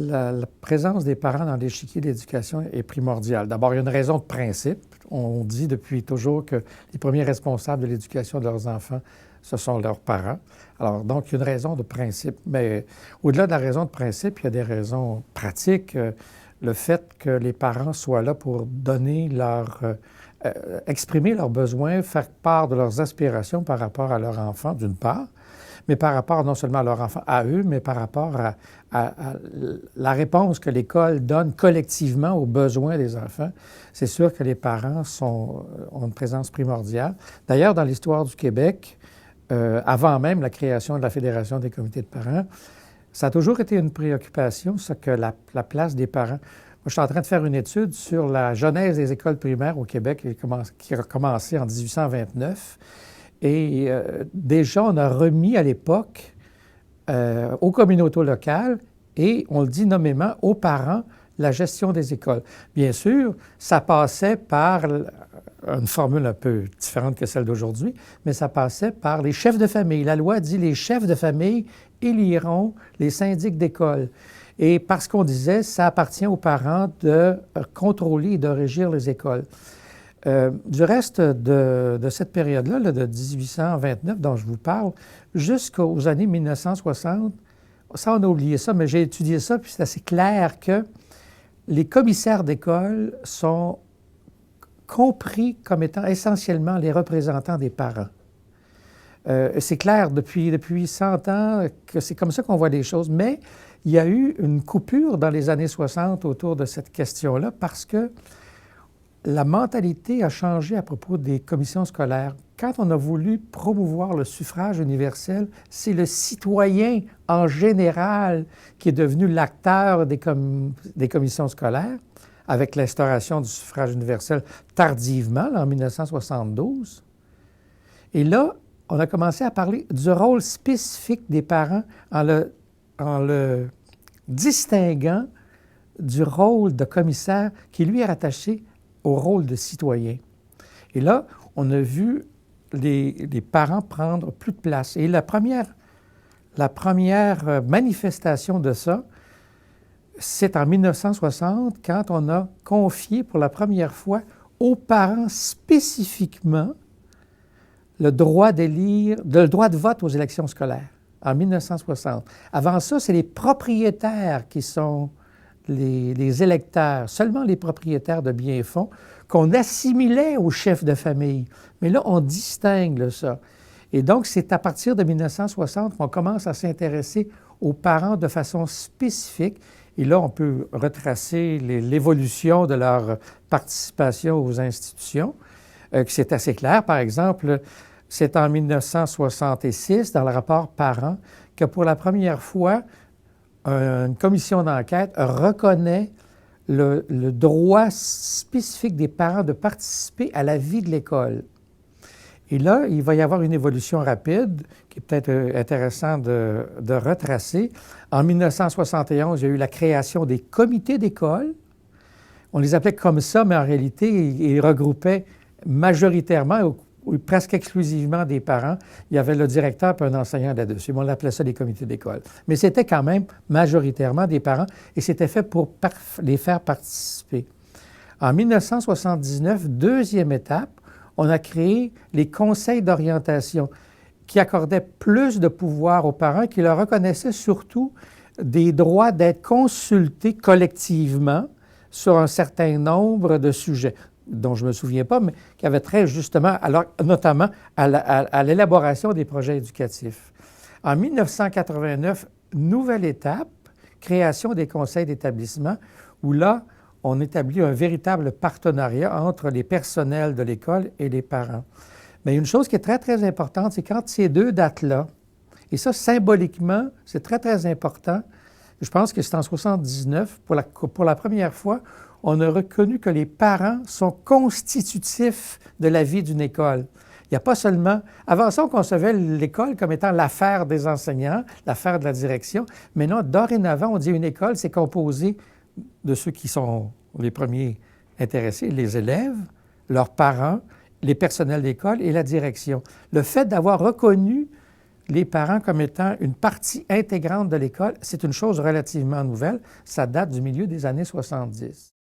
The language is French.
la présence des parents dans l'échiquier de l'éducation est primordiale. D'abord, il y a une raison de principe. On dit depuis toujours que les premiers responsables de l'éducation de leurs enfants, ce sont leurs parents. Alors, donc, il y a une raison de principe. Mais au-delà de la raison de principe, il y a des raisons pratiques. Le fait que les parents soient là pour donner exprimer leurs besoins, faire part de leurs aspirations par rapport à leur enfant, d'une part, mais par rapport non seulement à leur enfant, à eux, mais par rapport à la réponse que l'école donne collectivement aux besoins des enfants. C'est sûr que les parents ont une présence primordiale. D'ailleurs, dans l'histoire du Québec, avant même la création de la Fédération des comités de parents, ça a toujours été une préoccupation, ça, que la place des parents. Moi, je suis en train de faire une étude sur la genèse des écoles primaires au Québec qui a commencé en 1829. Et déjà, on a remis à l'époque aux communautés locales et, on le dit nommément, aux parents, la gestion des écoles. Bien sûr, ça passait par une formule un peu différente que celle d'aujourd'hui, mais ça passait par les chefs de famille. La loi dit les chefs de famille éliront les syndics d'école. Et parce qu'on disait, ça appartient aux parents de contrôler et de régir les écoles. Du reste de cette période-là, là, de 1829 dont je vous parle, jusqu'aux années 1960, ça, on a oublié ça, mais j'ai étudié ça, puis c'est assez clair que les commissaires d'école sont compris comme étant essentiellement les représentants des parents. C'est clair depuis 100 ans que c'est comme ça qu'on voit les choses, mais il y a eu une coupure dans les années 60 autour de cette question-là parce que la mentalité a changé à propos des commissions scolaires. Quand on a voulu promouvoir le suffrage universel, c'est le citoyen en général qui est devenu l'acteur des commissions scolaires, avec l'instauration du suffrage universel tardivement, là, en 1972. Et là, on a commencé à parler du rôle spécifique des parents en le distinguant du rôle de commissaire qui lui est rattaché au rôle de citoyen. Et là, on a vu les parents prendre plus de place. Et la première manifestation de ça, c'est en 1960, quand on a confié pour la première fois aux parents spécifiquement le droit de vote aux élections scolaires, en 1960. Avant ça, c'est les propriétaires qui sont les électeurs, seulement les propriétaires de biens-fonds, qu'on assimilait aux chefs de famille. Mais là, on distingue ça. Et donc, c'est à partir de 1960 qu'on commence à s'intéresser aux parents de façon spécifique. Et là, on peut retracer l'évolution de leur participation aux institutions, c'est assez clair. Par exemple, c'est en 1966, dans le rapport Parents, que pour la première fois, une commission d'enquête reconnaît le droit spécifique des parents de participer à la vie de l'école. Et là, il va y avoir une évolution rapide qui est peut-être intéressant de retracer. En 1971, il y a eu la création des comités d'école. On les appelait comme ça, mais en réalité, ils regroupaient majoritairement ou presque exclusivement des parents. Il y avait le directeur et un enseignant là-dessus. On l'appelait ça des comités d'école. Mais c'était quand même majoritairement des parents et c'était fait pour les faire participer. En 1979, deuxième étape, on a créé les conseils d'orientation qui accordaient plus de pouvoir aux parents, qui leur reconnaissaient surtout des droits d'être consultés collectivement sur un certain nombre de sujets dont je ne me souviens pas, mais qui avaient trait justement, notamment à l'élaboration des projets éducatifs. En 1989, nouvelle étape, création des conseils d'établissement, où là, on établit un véritable partenariat entre les personnels de l'école et les parents. Mais une chose qui est très, très importante, c'est quand ces deux dates-là, et ça, symboliquement, c'est très, très important, je pense que c'est en 1979, pour la première fois, on a reconnu que les parents sont constitutifs de la vie d'une école. Il n'y a pas seulement... Avant ça, on concevait l'école comme étant l'affaire des enseignants, l'affaire de la direction. Mais non, dorénavant, on dit une école, c'est composé de ceux qui sont les premiers intéressés, les élèves, leurs parents, les personnels d'école et la direction. Le fait d'avoir reconnu les parents comme étant une partie intégrante de l'école, c'est une chose relativement nouvelle. Ça date du milieu des années 70.